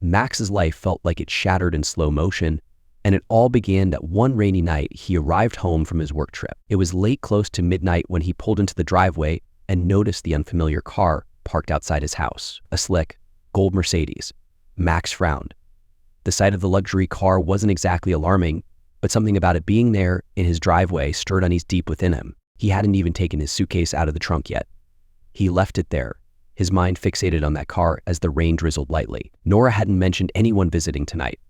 Max's life felt like it shattered in slow motion, and it all began that one rainy night he arrived home from his work trip. It was late, close to midnight, when he pulled into the driveway and noticed the unfamiliar car parked outside his house, a slick, gold Mercedes. Max frowned. The sight of the luxury car wasn't exactly alarming, but something about it being there in his driveway stirred unease deep within him. He hadn't even taken his suitcase out of the trunk yet. He left it there, his mind fixated on that car as the rain drizzled lightly. Nora hadn't mentioned anyone visiting tonight.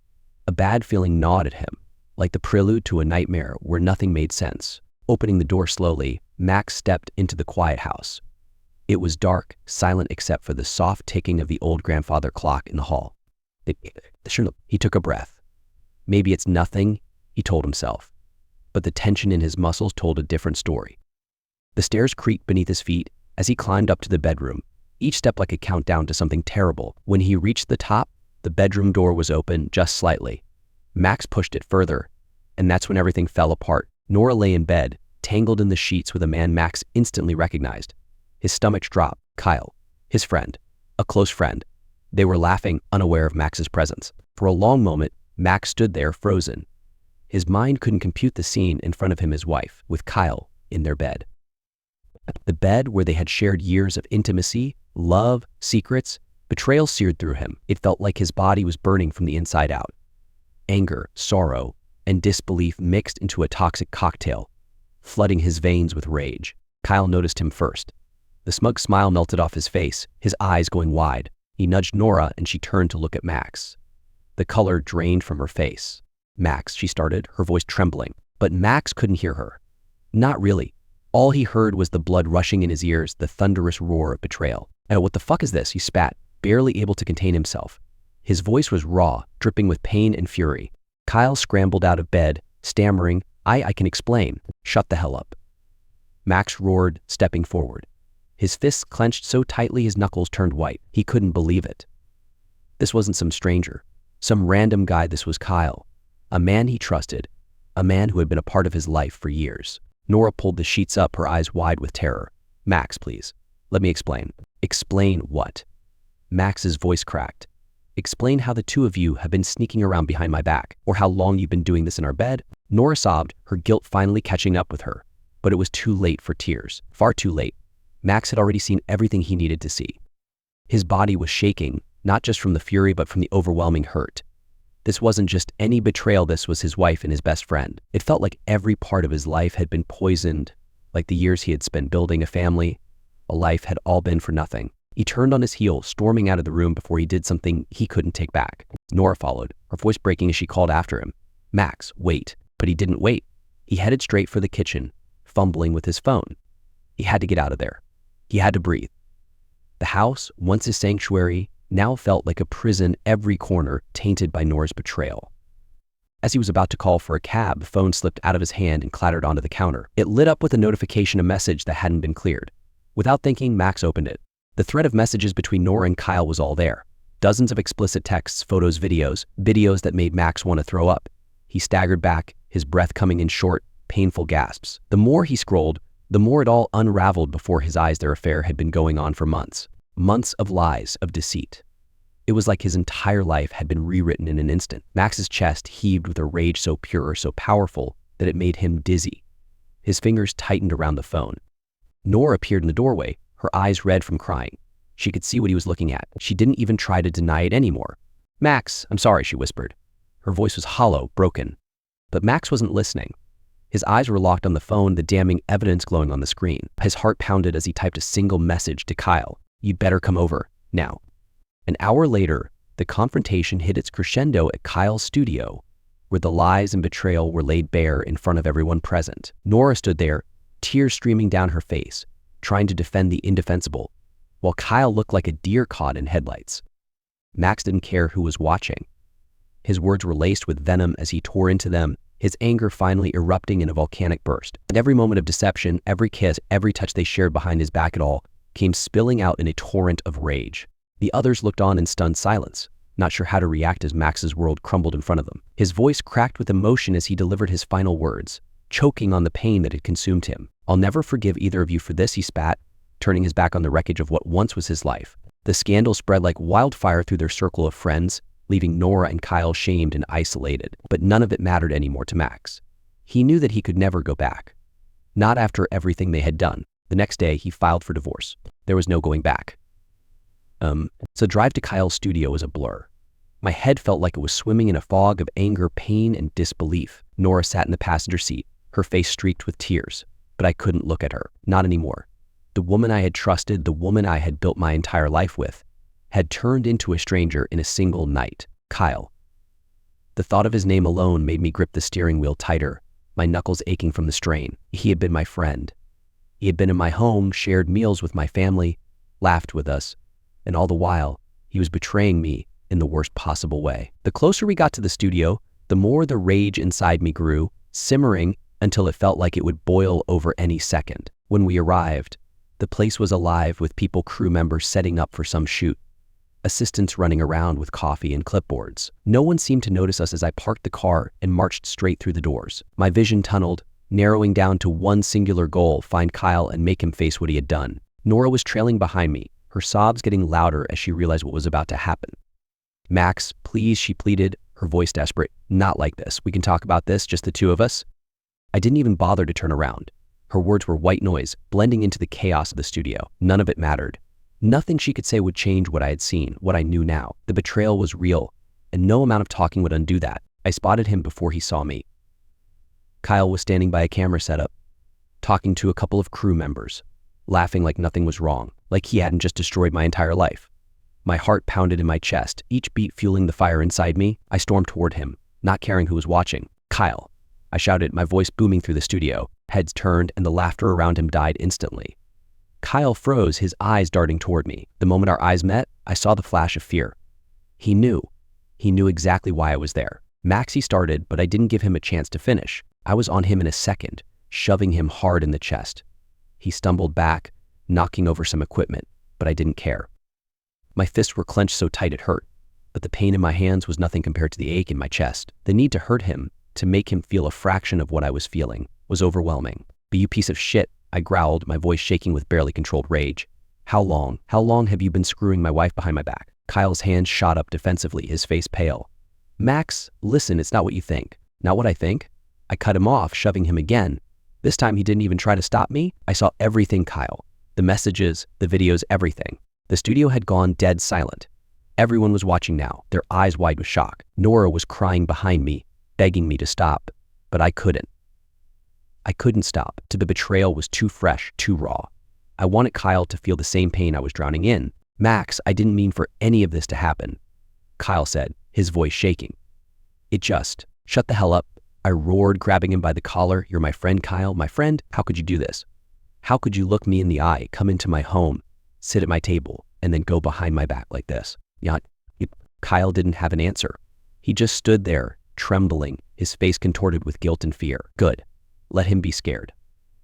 A bad feeling gnawed at him, like the prelude to a nightmare where nothing made sense. Opening the door slowly, Max stepped into the quiet house. It was dark, silent except for the soft ticking of the old grandfather clock in the hall. He took a breath. Maybe it's nothing, he told himself, but the tension in his muscles told a different story. The stairs creaked beneath his feet as he climbed up to the bedroom, each step like a countdown to something terrible. When he reached the top, the bedroom door was open just slightly. Max pushed it further, and that's when everything fell apart. Nora lay in bed, tangled in the sheets with a man Max instantly recognized. His stomach dropped. Kyle, his friend, a close friend. They were laughing, unaware of Max's presence. For a long moment, Max stood there frozen. His mind couldn't compute the scene in front of him, his wife, with Kyle in their bed. The bed where they had shared years of intimacy, love, secrets. Betrayal seared through him. It felt like his body was burning from the inside out. Anger, sorrow, and disbelief mixed into a toxic cocktail, flooding his veins with rage. Kyle noticed him first. The smug smile melted off his face, his eyes going wide. He nudged Nora and she turned to look at Max. The color drained from her face. Max, she started, her voice trembling. But Max couldn't hear her. Not really. All he heard was the blood rushing in his ears, the thunderous roar of betrayal. What the fuck is this? He spat, barely able to contain himself. His voice was raw, dripping with pain and fury. Kyle scrambled out of bed, stammering, I can explain. Shut the hell up. Max roared, stepping forward. His fists clenched so tightly his knuckles turned white. He couldn't believe it. This wasn't some stranger, some random guy. This was Kyle, a man he trusted, a man who had been a part of his life for years. Nora pulled the sheets up, her eyes wide with terror. Max, please. Let me explain. Explain what? Max's voice cracked. Explain how the two of you have been sneaking around behind my back, or how long you've been doing this in our bed. Nora sobbed, her guilt finally catching up with her. But it was too late for tears. Far too late. Max had already seen everything he needed to see. His body was shaking, not just from the fury but from the overwhelming hurt. This wasn't just any betrayal, this was his wife and his best friend. It felt like every part of his life had been poisoned, like the years he had spent building a family, a life had all been for nothing. He turned on his heel, storming out of the room before he did something he couldn't take back. Nora followed, her voice breaking as she called after him. Max, wait. But he didn't wait. He headed straight for the kitchen, fumbling with his phone. He had to get out of there. He had to breathe. The house, once his sanctuary, now felt like a prison, every corner tainted by Nora's betrayal. As he was about to call for a cab, the phone slipped out of his hand and clattered onto the counter. It lit up with a notification, a message that hadn't been cleared. Without thinking, Max opened it. The thread of messages between Nora and Kyle was all there. Dozens of explicit texts, photos, videos that made Max want to throw up. He staggered back, his breath coming in short, painful gasps. The more he scrolled, the more it all unraveled before his eyes. Their affair had been going on for months. Months of lies, of deceit. It was like his entire life had been rewritten in an instant. Max's chest heaved with a rage so pure, so powerful, that it made him dizzy. His fingers tightened around the phone. Nora appeared in the doorway, her eyes red from crying. She could see what he was looking at. She didn't even try to deny it anymore. Max, I'm sorry, she whispered. Her voice was hollow, broken. But Max wasn't listening. His eyes were locked on the phone, the damning evidence glowing on the screen. His heart pounded as he typed a single message to Kyle. You better come over, now. An hour later, the confrontation hit its crescendo at Kyle's studio, where the lies and betrayal were laid bare in front of everyone present. Nora stood there, tears streaming down her face, trying to defend the indefensible, while Kyle looked like a deer caught in headlights. Max didn't care who was watching. His words were laced with venom as he tore into them, his anger finally erupting in a volcanic burst. And every moment of deception, every kiss, every touch they shared behind his back, it all came spilling out in a torrent of rage. The others looked on in stunned silence, not sure how to react as Max's world crumbled in front of them. His voice cracked with emotion as he delivered his final words, choking on the pain that had consumed him. I'll never forgive either of you for this, he spat, turning his back on the wreckage of what once was his life. The scandal spread like wildfire through their circle of friends, leaving Nora and Kyle shamed and isolated. But none of it mattered anymore to Max. He knew that he could never go back. Not after everything they had done. The next day, he filed for divorce. There was no going back. So drive to Kyle's studio was a blur. My head felt like it was swimming in a fog of anger, pain, and disbelief. Nora sat in the passenger seat, her face streaked with tears. But I couldn't look at her. Not anymore. The woman I had trusted, the woman I had built my entire life with, had turned into a stranger in a single night. Kyle. The thought of his name alone made me grip the steering wheel tighter, my knuckles aching from the strain. He had been my friend. He had been in my home, shared meals with my family, laughed with us, and all the while, he was betraying me in the worst possible way. The closer we got to the studio, the more the rage inside me grew, simmering until it felt like it would boil over any second. When we arrived, the place was alive with crew members setting up for some shoot, assistants running around with coffee and clipboards. No one seemed to notice us as I parked the car and marched straight through the doors. My vision tunneled, narrowing down to one singular goal: find Kyle and make him face what he had done. Nora was trailing behind me, her sobs getting louder as she realized what was about to happen. "Max, please," she pleaded, her voice desperate. "Not like this. We can talk about this, just the two of us." I didn't even bother to turn around. Her words were white noise, blending into the chaos of the studio. None of it mattered. Nothing she could say would change what I had seen, what I knew now. The betrayal was real, and no amount of talking would undo that. I spotted him before he saw me. Kyle was standing by a camera setup, talking to a couple of crew members, laughing like nothing was wrong, like he hadn't just destroyed my entire life. My heart pounded in my chest, each beat fueling the fire inside me. I stormed toward him, not caring who was watching. "Kyle," I shouted, my voice booming through the studio. Heads turned, and the laughter around him died instantly. Kyle froze, his eyes darting toward me. The moment our eyes met, I saw the flash of fear. He knew. He knew exactly why I was there. Maxie started, but I didn't give him a chance to finish. I was on him in a second, shoving him hard in the chest. He stumbled back, knocking over some equipment, but I didn't care. My fists were clenched so tight it hurt, but the pain in my hands was nothing compared to the ache in my chest. The need to hurt him, to make him feel a fraction of what I was feeling, was overwhelming. "But you piece of shit," I growled, my voice shaking with barely controlled rage. How long have you been screwing my wife behind my back?" Kyle's hand shot up defensively, his face pale. "Max, listen, it's not what you think." "Not what I think?" I cut him off, shoving him again. This time he didn't even try to stop me. I saw everything, Kyle. The messages, the videos, everything. The studio had gone dead silent. Everyone was watching now, their eyes wide with shock. Nora was crying behind me, begging me to stop, but I couldn't. I couldn't stop. The betrayal was too fresh, too raw. I wanted Kyle to feel the same pain I was drowning in. "Max, I didn't mean for any of this to happen," Kyle said, his voice shaking. "It just, shut the hell up," I roared, grabbing him by the collar. "You're my friend, Kyle, my friend. How could you do this? How could you look me in the eye, come into my home, sit at my table, and then go behind my back like this?" Kyle didn't have an answer. He just stood there, trembling, his face contorted with guilt and fear. Good. Let him be scared.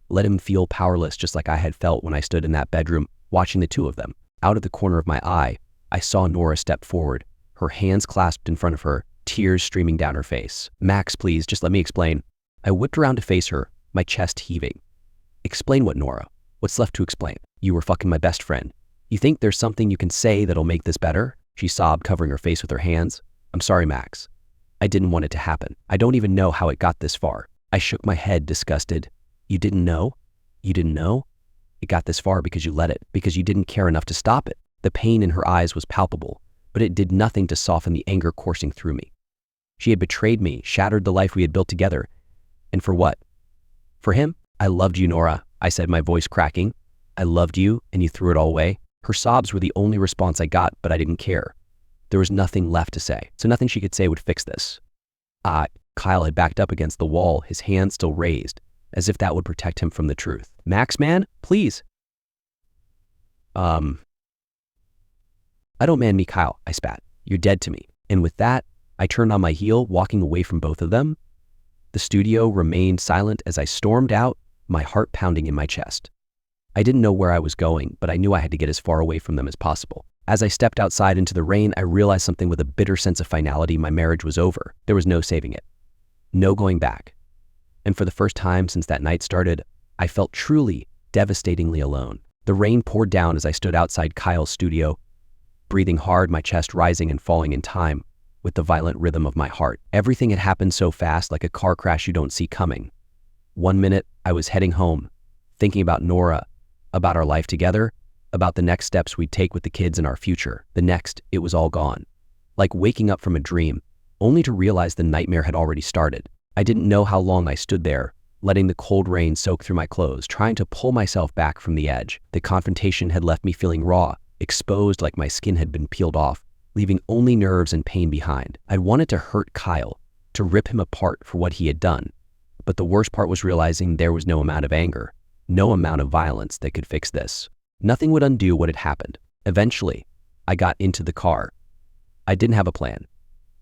Let him feel powerless, just like I had felt when I stood in that bedroom, watching the two of them. Out of the corner of my eye, I saw Nora step forward, her hands clasped in front of her, tears streaming down her face. "Max, please, just let me explain." I whipped around to face her, my chest heaving. "Explain what, Nora? What's left to explain? You were fucking my best friend. You think there's something you can say that'll make this better?" She sobbed, covering her face with her hands. "I'm sorry, Max. I didn't want it to happen. I don't even know how it got this far." I shook my head, disgusted. "You didn't know? You didn't know? It got this far because you let it, because you didn't care enough to stop it." The pain in her eyes was palpable, but it did nothing to soften the anger coursing through me. She had betrayed me, shattered the life we had built together. And for what? For him? "I loved you, Nora," I said, my voice cracking. "I loved you, and you threw it all away." Her sobs were the only response I got, but I didn't care. There was nothing left to say, so nothing she could say would fix this. Kyle had backed up against the wall, his hand still raised, as if that would protect him from the truth. "Max, man, please." I don't man me, Kyle," I spat. "You're dead to me." And with that, I turned on my heel, walking away from both of them. The studio remained silent as I stormed out, my heart pounding in my chest. I didn't know where I was going, but I knew I had to get as far away from them as possible. As I stepped outside into the rain, I realized something with a bitter sense of finality. My marriage was over. There was no saving it. No going back. And for the first time since that night started, I felt truly, devastatingly alone. The rain poured down as I stood outside Kyle's studio, breathing hard, my chest rising and falling in time with the violent rhythm of my heart. Everything had happened so fast, like a car crash you don't see coming. One minute, I was heading home, thinking about Nora, about our life together, about the next steps we'd take with the kids and our future. The next, it was all gone. Like waking up from a dream, only to realize the nightmare had already started. I didn't know how long I stood there, letting the cold rain soak through my clothes, trying to pull myself back from the edge. The confrontation had left me feeling raw, exposed like my skin had been peeled off, leaving only nerves and pain behind. I wanted to hurt Kyle, to rip him apart for what he had done. But the worst part was realizing there was no amount of anger, no amount of violence that could fix this. Nothing would undo what had happened. Eventually, I got into the car. I didn't have a plan,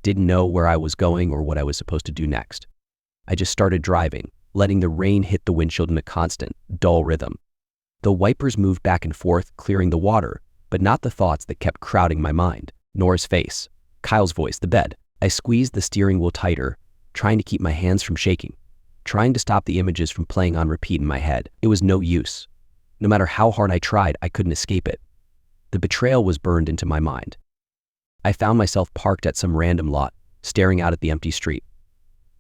didn't know where I was going or what I was supposed to do next. I just started driving, letting the rain hit the windshield in a constant, dull rhythm. The wipers moved back and forth, clearing the water, but not the thoughts that kept crowding my mind. Nora's face, Kyle's voice, the bed. I squeezed the steering wheel tighter, trying to keep my hands from shaking, trying to stop the images from playing on repeat in my head. It was no use. No matter how hard I tried, I couldn't escape it. The betrayal was burned into my mind. I found myself parked at some random lot, staring out at the empty street.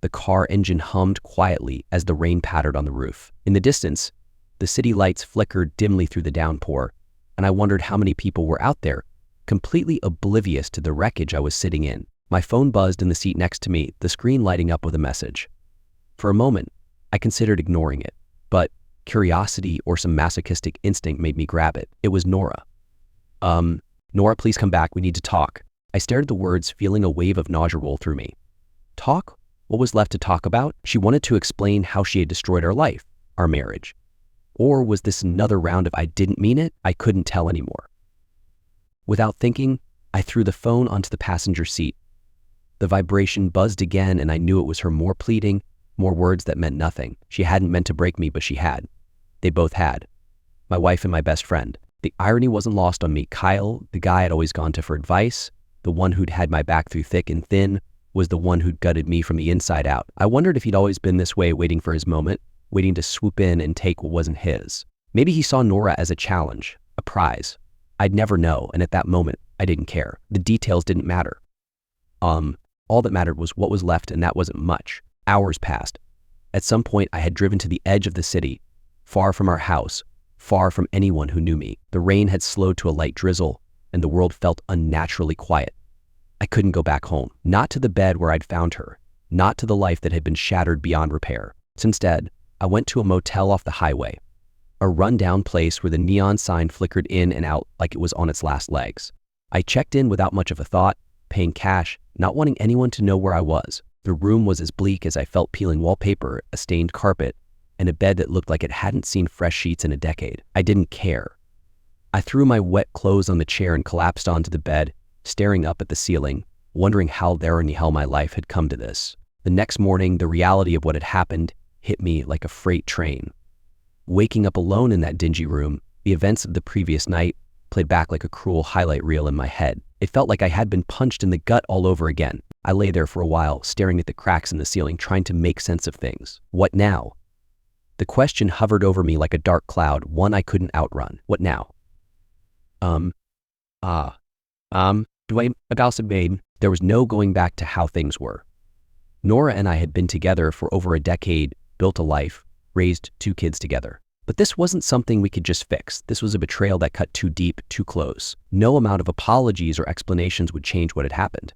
The car engine hummed quietly as the rain pattered on the roof. In the distance, the city lights flickered dimly through the downpour, and I wondered how many people were out there, completely oblivious to the wreckage I was sitting in. My phone buzzed in the seat next to me, the screen lighting up with a message. For a moment, I considered ignoring it, but curiosity or some masochistic instinct made me grab it. It was Nora. Nora, please come back. We need to talk. I stared at the words, feeling a wave of nausea roll through me. Talk? What was left to talk about? She wanted to explain how she had destroyed our life, our marriage. Or was this another round of I didn't mean it? I couldn't tell anymore. Without thinking, I threw the phone onto the passenger seat. The vibration buzzed again, and I knew it was her, more pleading, more words that meant nothing. She hadn't meant to break me, but she had. They both had. My wife and my best friend. The irony wasn't lost on me. Kyle, the guy I'd always gone to for advice, the one who'd had my back through thick and thin, was the one who'd gutted me from the inside out. I wondered if he'd always been this way, waiting for his moment, waiting to swoop in and take what wasn't his. Maybe he saw Nora as a challenge, a prize. I'd never know, and at that moment, I didn't care. The details didn't matter. All that mattered was what was left, and that wasn't much. Hours passed. At some point, I had driven to the edge of the city, far from our house, far from anyone who knew me. The rain had slowed to a light drizzle, and the world felt unnaturally quiet. I couldn't go back home, not to the bed where I'd found her, not to the life that had been shattered beyond repair. So instead, I went to a motel off the highway, a rundown place where the neon sign flickered in and out like it was on its last legs. I checked in without much of a thought, paying cash, not wanting anyone to know where I was. The room was as bleak as I felt peeling wallpaper, a stained carpet, and a bed that looked like it hadn't seen fresh sheets in a decade. I didn't care. I threw my wet clothes on the chair and collapsed onto the bed, staring up at the ceiling, wondering how there in the hell my life had come to this. The next morning, the reality of what had happened hit me like a freight train. Waking up alone in that dingy room, the events of the previous night played back like a cruel highlight reel in my head. It felt like I had been punched in the gut all over again. I lay there for a while, staring at the cracks in the ceiling, trying to make sense of things. What now? The question hovered over me like a dark cloud, one I couldn't outrun. What now? Dwayne Babe. There was no going back to how things were. Nora and I had been together for over a decade, built a life, raised 2 kids together. But this wasn't something we could just fix. This was a betrayal that cut too deep, too close. No amount of apologies or explanations would change what had happened.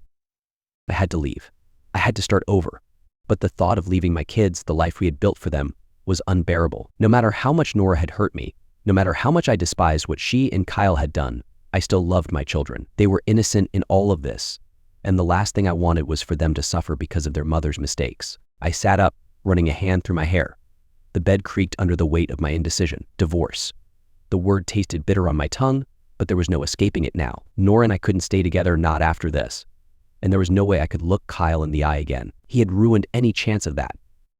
I had to leave. I had to start over. But the thought of leaving my kids, the life we had built for them, was unbearable. No matter how much Nora had hurt me, no matter how much I despised what she and Kyle had done, I still loved my children. They were innocent in all of this, and the last thing I wanted was for them to suffer because of their mother's mistakes. I sat up, running a hand through my hair. The bed creaked under the weight of my indecision. Divorce. The word tasted bitter on my tongue, but there was no escaping it now. Nora and I couldn't stay together, not after this. And there was no way I could look Kyle in the eye again. He had ruined any chance of that.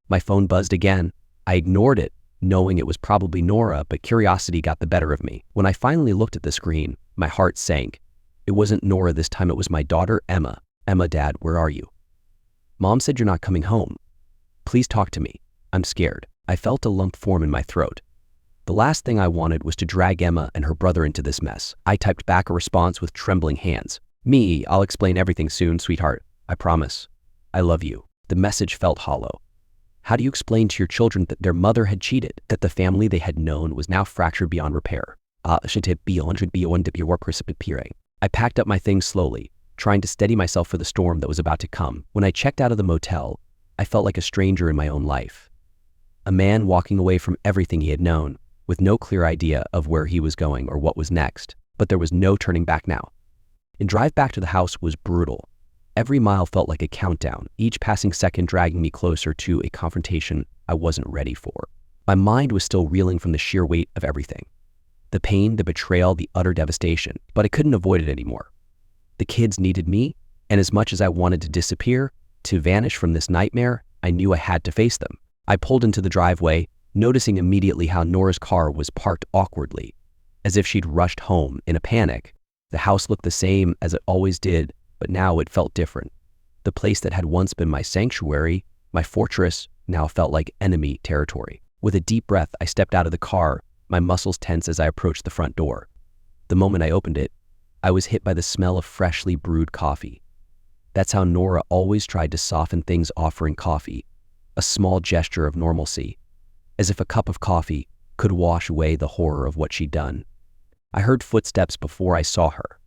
My phone buzzed again. I ignored it, knowing it was probably Nora, but curiosity got the better of me. When I finally looked at the screen, my heart sank. It wasn't Nora this time, it was my daughter, Emma. Emma, Dad, where are you? Mom said you're not coming home. Please talk to me. I'm scared. I felt a lump form in my throat. The last thing I wanted was to drag Emma and her brother into this mess. I typed back a response with trembling hands. Me, I'll explain everything soon, sweetheart. I promise. I love you." The message felt hollow. How do you explain to your children that their mother had cheated, that the family they had known was now fractured beyond repair? I packed up my things slowly, trying to steady myself for the storm that was about to come. When I checked out of the motel, I felt like a stranger in my own life. A man walking away from everything he had known, with no clear idea of where he was going or what was next. But there was no turning back now. The drive back to the house was brutal. Every mile felt like a countdown, each passing second dragging me closer to a confrontation I wasn't ready for. My mind was still reeling from the sheer weight of everything. The pain, the betrayal, the utter devastation, but I couldn't avoid it anymore. The kids needed me, and as much as I wanted to disappear, to vanish from this nightmare, I knew I had to face them. I pulled into the driveway, noticing immediately how Nora's car was parked awkwardly, as if she'd rushed home in a panic. The house looked the same as it always did, but now it felt different. The place that had once been my sanctuary, my fortress, now felt like enemy territory. With a deep breath, I stepped out of the car, my muscles tense as I approached the front door. The moment I opened it, I was hit by the smell of freshly brewed coffee. That's how Nora always tried to soften things, offering coffee, a small gesture of normalcy, as if a cup of coffee could wash away the horror of what she'd done. I heard footsteps before I saw her.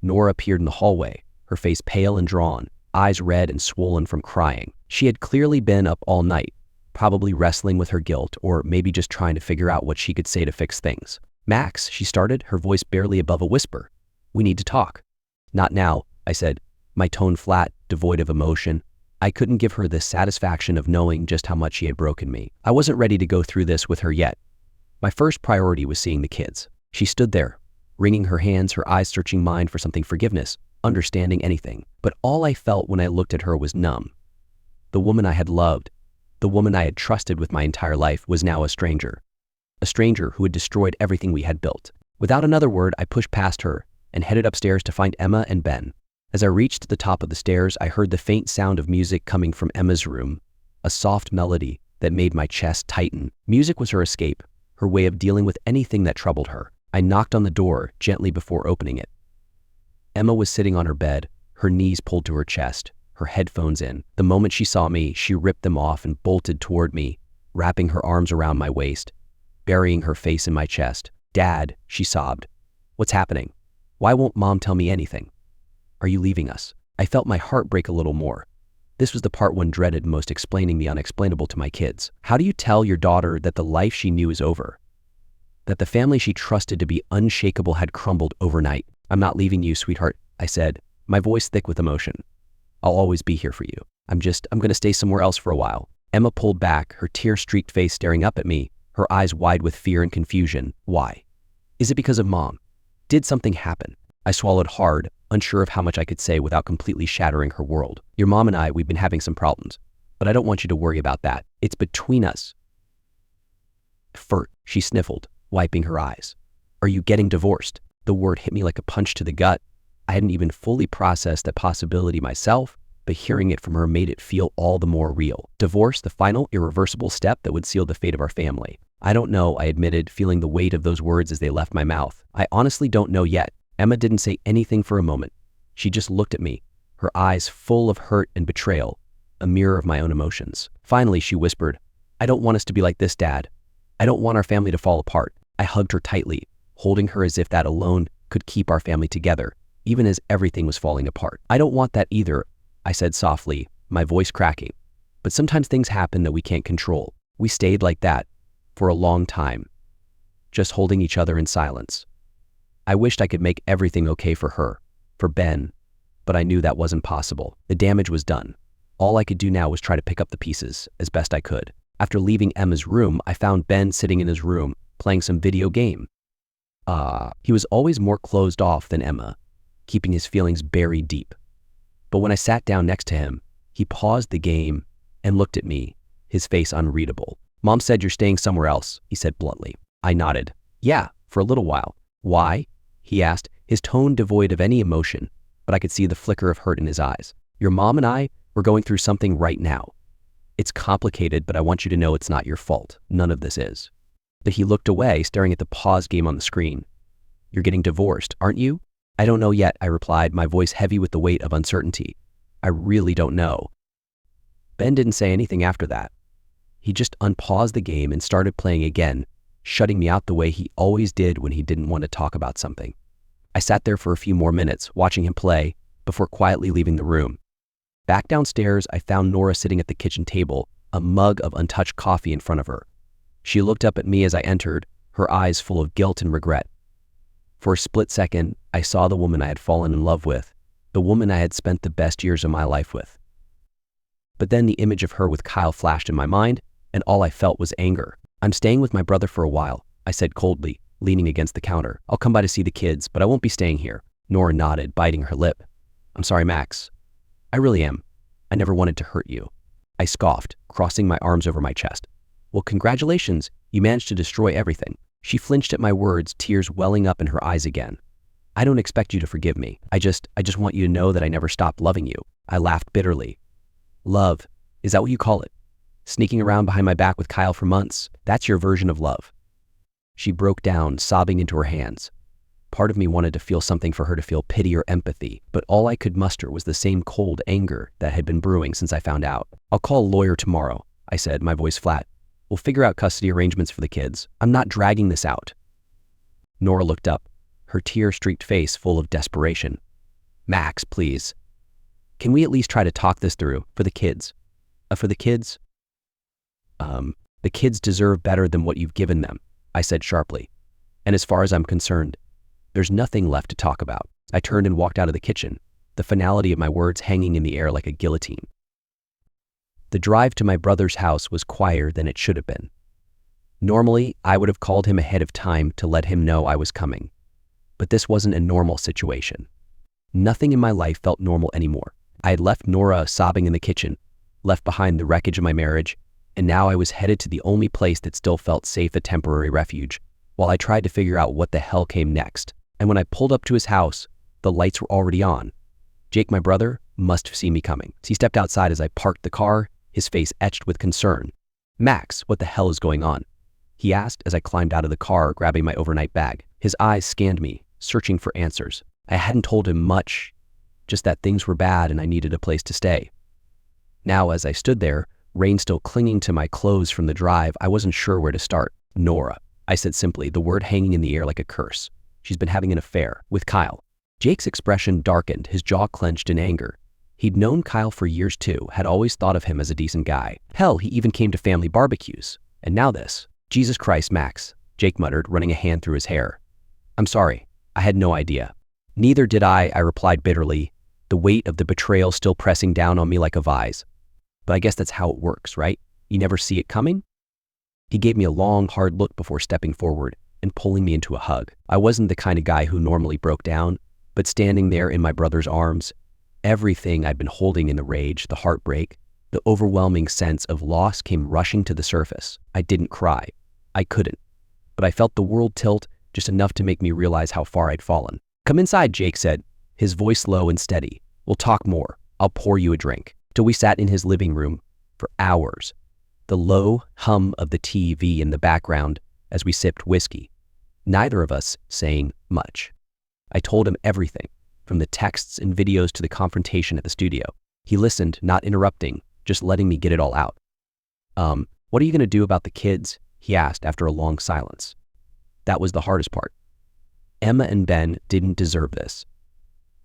Nora appeared in the hallway, her face pale and drawn, eyes red and swollen from crying. She had clearly been up all night, probably wrestling with her guilt or maybe just trying to figure out what she could say to fix things. "Max," she started, her voice barely above a whisper. "We need to talk." "Not now," I said, my tone flat, devoid of emotion. I couldn't give her the satisfaction of knowing just how much she had broken me. I wasn't ready to go through this with her yet. My first priority was seeing the kids. She stood there, wringing her hands, her eyes searching mine for something, forgiveness, understanding, anything. But all I felt when I looked at her was numb. The woman I had loved, the woman I had trusted with my entire life, was now a stranger. A stranger who had destroyed everything we had built. Without another word, I pushed past her and headed upstairs to find Emma and Ben. As I reached the top of the stairs, I heard the faint sound of music coming from Emma's room, a soft melody that made my chest tighten. Music was her escape, her way of dealing with anything that troubled her. I knocked on the door gently before opening it. Emma was sitting on her bed, her knees pulled to her chest, her headphones in. The moment she saw me, she ripped them off and bolted toward me, wrapping her arms around my waist, burying her face in my chest. "Dad," she sobbed. "What's happening? Why won't Mom tell me anything? Are you leaving us?" I felt my heart break a little more. This was the part one dreaded most, explaining the unexplainable to my kids. How do you tell your daughter that the life she knew is over? That the family she trusted to be unshakable had crumbled overnight? "I'm not leaving you, sweetheart," I said, my voice thick with emotion. "I'll always be here for you. I'm going to stay somewhere else for a while." Emma pulled back, her tear-streaked face staring up at me, her eyes wide with fear and confusion. "Why? Is it because of Mom? Did something happen?" I swallowed hard, unsure of how much I could say without completely shattering her world. "Your mom and I, we've been having some problems, but I don't want you to worry about that. It's between us." "Fert," she sniffled, wiping her eyes. "Are you getting divorced?" The word hit me like a punch to the gut. I hadn't even fully processed that possibility myself, but hearing it from her made it feel all the more real. Divorce, the final, irreversible step that would seal the fate of our family. "I don't know," I admitted, feeling the weight of those words as they left my mouth. "I honestly don't know yet." Emma didn't say anything for a moment. She just looked at me, her eyes full of hurt and betrayal, a mirror of my own emotions. Finally, she whispered, "I don't want us to be like this, Dad. I don't want our family to fall apart." I hugged her tightly, holding her as if that alone could keep our family together, even as everything was falling apart. "I don't want that either," I said softly, my voice cracking. "But sometimes things happen that we can't control." We stayed like that for a long time, just holding each other in silence. I wished I could make everything okay for her, for Ben, but I knew that wasn't possible. The damage was done. All I could do now was try to pick up the pieces as best I could. After leaving Emma's room, I found Ben sitting in his room, playing some video game. He was always more closed off than Emma, keeping his feelings buried deep. But when I sat down next to him, he paused the game and looked at me, his face unreadable. "Mom said you're staying somewhere else," he said bluntly. I nodded. "Yeah, for a little while." "Why?" he asked, his tone devoid of any emotion, but I could see the flicker of hurt in his eyes. "Your mom and I, we're going through something right now. It's complicated, but I want you to know it's not your fault. None of this is." But he looked away, staring at the pause game on the screen. "You're getting divorced, aren't you?" "I don't know yet," I replied, my voice heavy with the weight of uncertainty. I really don't know. Ben didn't say anything after that. He just unpaused the game and started playing again, shutting me out the way he always did when he didn't want to talk about something. I sat there for a few more minutes, watching him play, before quietly leaving the room. Back downstairs, I found Nora sitting at the kitchen table, a mug of untouched coffee in front of her. She looked up at me as I entered, her eyes full of guilt and regret. For a split second, I saw the woman I had fallen in love with, the woman I had spent the best years of my life with. But then the image of her with Kyle flashed in my mind, and all I felt was anger. "I'm staying with my brother for a while," I said coldly, leaning against the counter. "I'll come by to see the kids, but I won't be staying here." Nora nodded, biting her lip. "I'm sorry, Max. I really am. I never wanted to hurt you." I scoffed, crossing my arms over my chest. "Well, congratulations. You managed to destroy everything." She flinched at my words, tears welling up in her eyes again. "I don't expect you to forgive me. I just want you to know that I never stopped loving you." I laughed bitterly. "Love? Is that what you call it? Sneaking around behind my back with Kyle for months? That's your version of love." She broke down, sobbing into her hands. Part of me wanted to feel something for her to feel pity or empathy, but all I could muster was the same cold anger that had been brewing since I found out. "I'll call a lawyer tomorrow," I said, my voice flat. "We'll figure out custody arrangements for the kids. I'm not dragging this out." Nora looked up, her tear-streaked face full of desperation. "Max, please. Can we at least try to talk this through for the kids? For the kids?" The kids deserve better than what you've given them," I said sharply. "And as far as I'm concerned, there's nothing left to talk about." I turned and walked out of the kitchen, the finality of my words hanging in the air like a guillotine. The drive to my brother's house was quieter than it should have been. Normally, I would have called him ahead of time to let him know I was coming. But this wasn't a normal situation. Nothing in my life felt normal anymore. I had left Nora sobbing in the kitchen, left behind the wreckage of my marriage, and now I was headed to the only place that still felt safe a temporary refuge, while I tried to figure out what the hell came next. And when I pulled up to his house, the lights were already on. Jake, my brother, must have seen me coming. He stepped outside as I parked the car, his face etched with concern. "Max, what the hell is going on?" he asked as I climbed out of the car, grabbing my overnight bag. His eyes scanned me, searching for answers. I hadn't told him much, just that things were bad and I needed a place to stay. Now, as I stood there, rain still clinging to my clothes from the drive, I wasn't sure where to start. "Nora," I said simply, the word hanging in the air like a curse. "She's been having an affair with Kyle." Jake's expression darkened, his jaw clenched in anger. He'd known Kyle for years too, had always thought of him as a decent guy. Hell, he even came to family barbecues. And now this. "Jesus Christ, Max," Jake muttered, running a hand through his hair. "I'm sorry. I had no idea." "Neither did I replied bitterly, the weight of the betrayal still pressing down on me like a vise. "But I guess that's how it works, right? You never see it coming?" He gave me a long, hard look before stepping forward and pulling me into a hug. I wasn't the kind of guy who normally broke down, but standing there in my brother's arms, everything I'd been holding in the rage, the heartbreak, the overwhelming sense of loss came rushing to the surface. I didn't cry. I couldn't. But I felt the world tilt just enough to make me realize how far I'd fallen. "Come inside," Jake said, his voice low and steady. "We'll talk more. I'll pour you a drink." Till we sat in his living room for hours, the low hum of the TV in the background as we sipped whiskey, neither of us saying much. I told him everything, from the texts and videos to the confrontation at the studio. He listened, not interrupting, just letting me get it all out. What are you going to do about the kids?" he asked after a long silence. That was the hardest part. Emma and Ben didn't deserve this.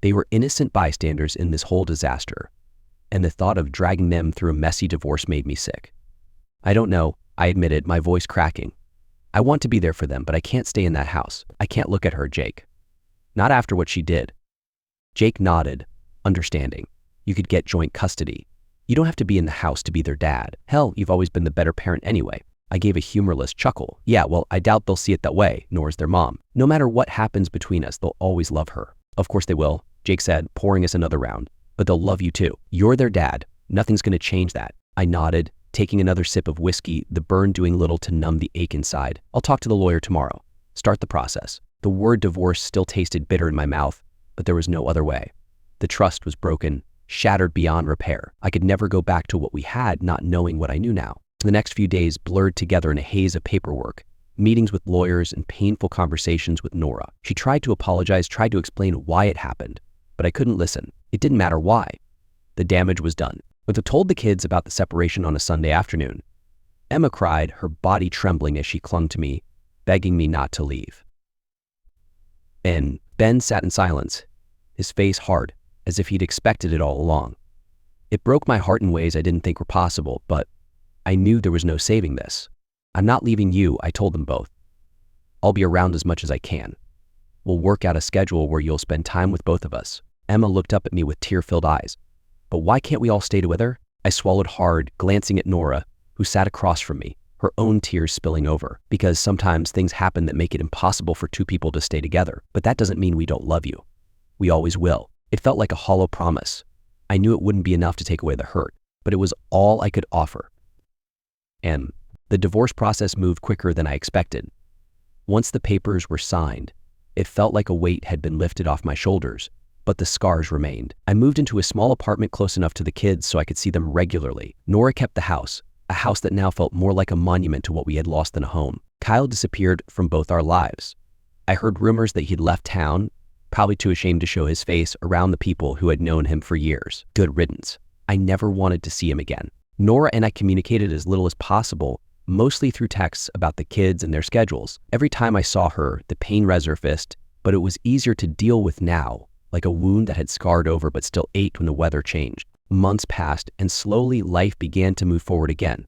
They were innocent bystanders in this whole disaster, and the thought of dragging them through a messy divorce made me sick. "I don't know," I admitted, my voice cracking. "I want to be there for them, but I can't stay in that house. I can't look at her, Jake. Not after what she did." Jake nodded, understanding. "You could get joint custody. You don't have to be in the house to be their dad. Hell, you've always been the better parent anyway." I gave a humorless chuckle. "Yeah, well, I doubt they'll see it that way, nor is their mom. No matter what happens between us, they'll always love her." "Of course they will," Jake said, pouring us another round. "But they'll love you too. You're their dad. Nothing's going to change that." I nodded, taking another sip of whiskey, the burn doing little to numb the ache inside. "I'll talk to the lawyer tomorrow. Start the process." The word divorce still tasted bitter in my mouth, but there was no other way. The trust was broken, shattered beyond repair. I could never go back to what we had, not knowing what I knew now. The next few days blurred together in a haze of paperwork, meetings with lawyers and painful conversations with Nora. She tried to apologize, tried to explain why it happened, but I couldn't listen. It didn't matter why. The damage was done. When I told the kids about the separation on a Sunday afternoon, Emma cried, her body trembling as she clung to me, begging me not to leave. And Ben sat in silence, his face hard, as if he'd expected it all along. It broke my heart in ways I didn't think were possible, but I knew there was no saving this. I'm not leaving you, I told them both. I'll be around as much as I can. We'll work out a schedule where you'll spend time with both of us. Emma looked up at me with tear-filled eyes. But why can't we all stay together? I swallowed hard, glancing at Nora, who sat across from me, her own tears spilling over. Because sometimes things happen that make it impossible for two people to stay together. But that doesn't mean we don't love you. We always will. It felt like a hollow promise. I knew it wouldn't be enough to take away the hurt, but it was all I could offer. And the divorce process moved quicker than I expected. Once the papers were signed, it felt like a weight had been lifted off my shoulders, but the scars remained. I moved into a small apartment close enough to the kids so I could see them regularly. Nora kept the house, a house that now felt more like a monument to what we had lost than a home. Kyle disappeared from both our lives. I heard rumors that he'd left town, probably too ashamed to show his face around the people who had known him for years. Good riddance. I never wanted to see him again. Nora and I communicated as little as possible, mostly through texts about the kids and their schedules. Every time I saw her, the pain resurfaced, but it was easier to deal with now, like a wound that had scarred over but still ached when the weather changed. Months passed, and slowly life began to move forward again.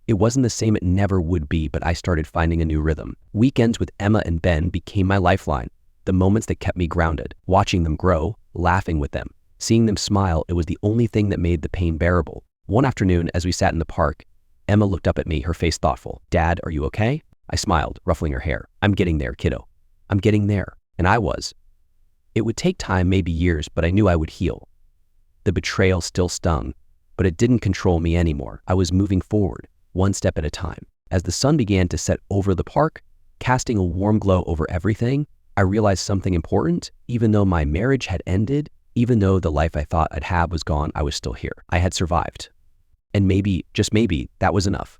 It wasn't the same it never would be, but I started finding a new rhythm. Weekends with Emma and Ben became my lifeline, the moments that kept me grounded. Watching them grow, laughing with them, seeing them smile, it was the only thing that made the pain bearable. One afternoon, as we sat in the park, Emma looked up at me, her face thoughtful. "Dad, are you okay?" I smiled, ruffling her hair. "I'm getting there, kiddo. I'm getting there." And I was. It would take time, maybe years, but I knew I would heal. The betrayal still stung, but it didn't control me anymore. I was moving forward, one step at a time. As the sun began to set over the park, casting a warm glow over everything, I realized something important. Even though my marriage had ended, even though the life I thought I'd have was gone, I was still here. I had survived. And maybe, just maybe, that was enough.